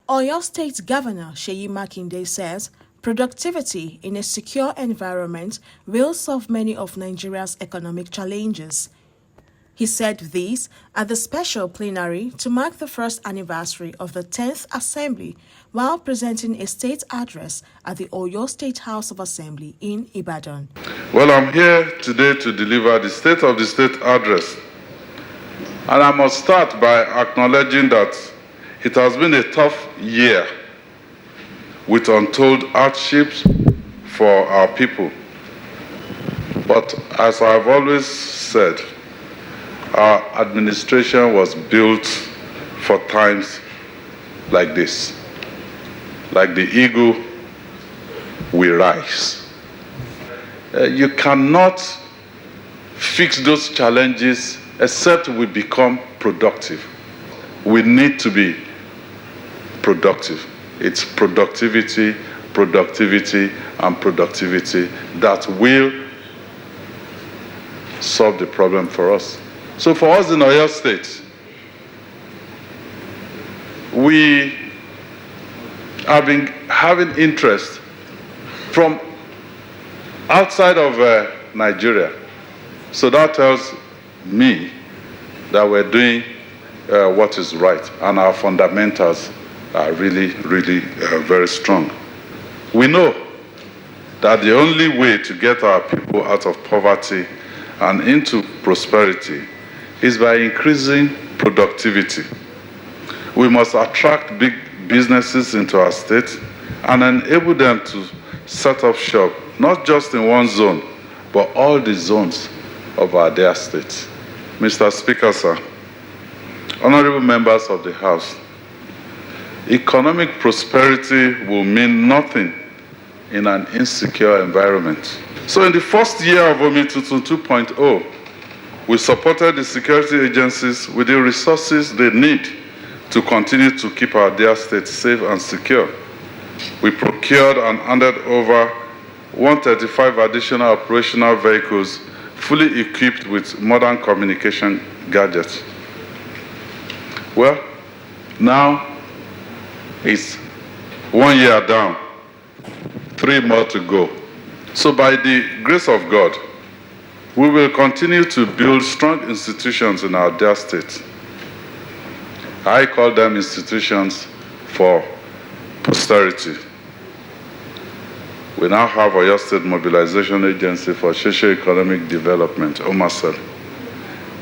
Oyo State Governor Seyi Makinde says productivity in a secure environment will solve many of Nigeria's economic challenges. He said this at the special plenary to mark the first anniversary of the 10th Assembly while presenting a state address at the Oyo State House of Assembly in Ibadan. Well, I'm here today to deliver the State of the State address. And I must start by acknowledging that it has been a tough year with untold hardships for our people. But as I've always said, our administration was built for times like this. Like the eagle, we rise. You cannot fix those challenges except we become productive. We need to be productive. It's productivity, productivity, and productivity that will solve the problem for us. So for us in Oyo State, we have been having interest from outside of Nigeria. So that tells me that we're doing what is right, and our fundamentals are really, really very strong. We know that the only way to get our people out of poverty and into prosperity is by increasing productivity. We must attract big businesses into our state and enable them to set up shop, not just in one zone, but all the zones of our dear state. Mr. Speaker, sir, honorable members of the House, economic prosperity will mean nothing in an insecure environment. So in the first year of Omitutu 2.0, we supported the security agencies with the resources they need to continue to keep our dear state safe and secure. We procured and handed over 135 additional operational vehicles fully equipped with modern communication gadgets. Well, now it's 1 year down, 3 more to go. So by the grace of God, we will continue to build strong institutions in our dear state. I call them institutions for posterity. We now have Oyo State Mobilization Agency for Socio-Economic Development, OMASEL.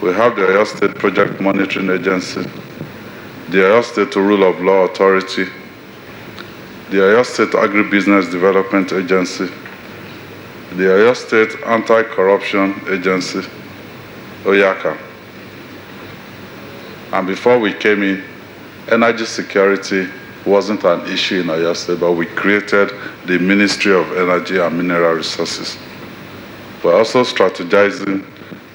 We have the Oyo State Project Monitoring Agency, the Oyo State Rule of Law Authority, the Oyo State Agribusiness Development Agency, the Oyo State Anti-Corruption Agency, OYACA. And before we came in, energy security wasn't an issue in Oyo State, but we created the Ministry of Energy and Mineral Resources. We're also strategizing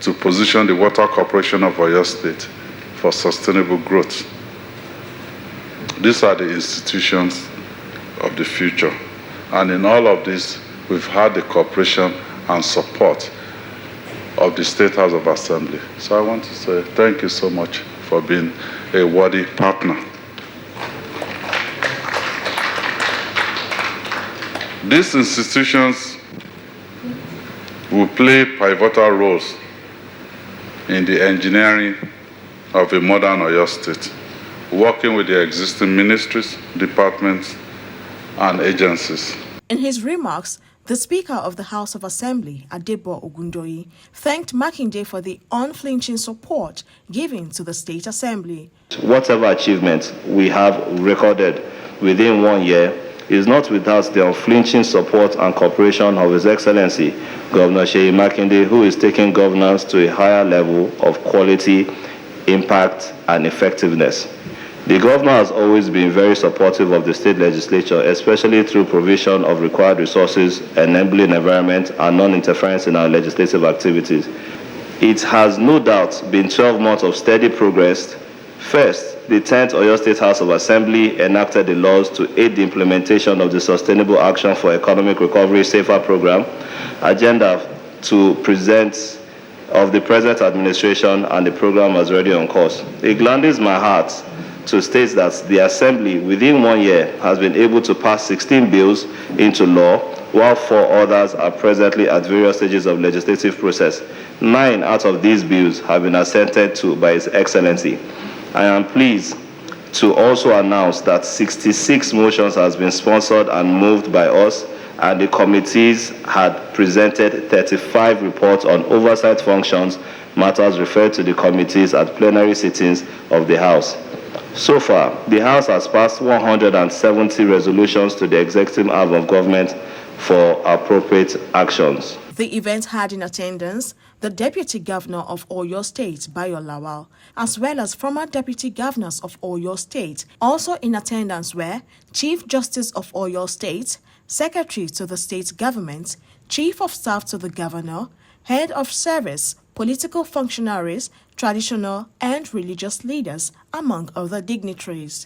to position the Water Corporation of Oyo State for sustainable growth. These are the institutions of the future. And in all of this, we've had the cooperation and support of the State House of Assembly. So I want to say thank you so much for being a worthy partner. These institutions will play pivotal roles in the engineering of a modern Oyo State, working with the existing ministries, departments, and agencies. In his remarks, the Speaker of the House of Assembly, Adebo Ogundoyi, thanked Makinde for the unflinching support given to the State Assembly. Whatever achievements we have recorded within 1 year is not without the unflinching support and cooperation of His Excellency, Governor Seyi Makinde, who is taking governance to a higher level of quality, impact, and effectiveness. The governor has always been very supportive of the state legislature, especially through provision of required resources, enabling environment, and non-interference in our legislative activities. It has no doubt been 12 months of steady progress. First, the 10th Oyo State House of Assembly enacted the laws to aid the implementation of the Sustainable Action for Economic Recovery SAFER program, agenda to present of the present administration, and the program was already on course. It gladdens my heart to state that the Assembly, within 1 year, has been able to pass 16 bills into law, while 4 others are presently at various stages of legislative process. 9 out of these bills have been assented to by His Excellency. I am pleased to also announce that 66 motions has been sponsored and moved by us, and the committees had presented 35 reports on oversight functions, matters referred to the committees at plenary sittings of the House. So far, the House has passed 170 resolutions to the executive arm of government for appropriate actions. The event had in attendance the Deputy Governor of Oyo State, Bayo Lawal, as well as former Deputy Governors of Oyo State. Also in attendance were Chief Justice of Oyo State, Secretary to the State Government, Chief of Staff to the Governor, Head of Service, political functionaries, traditional and religious leaders, among other dignitaries.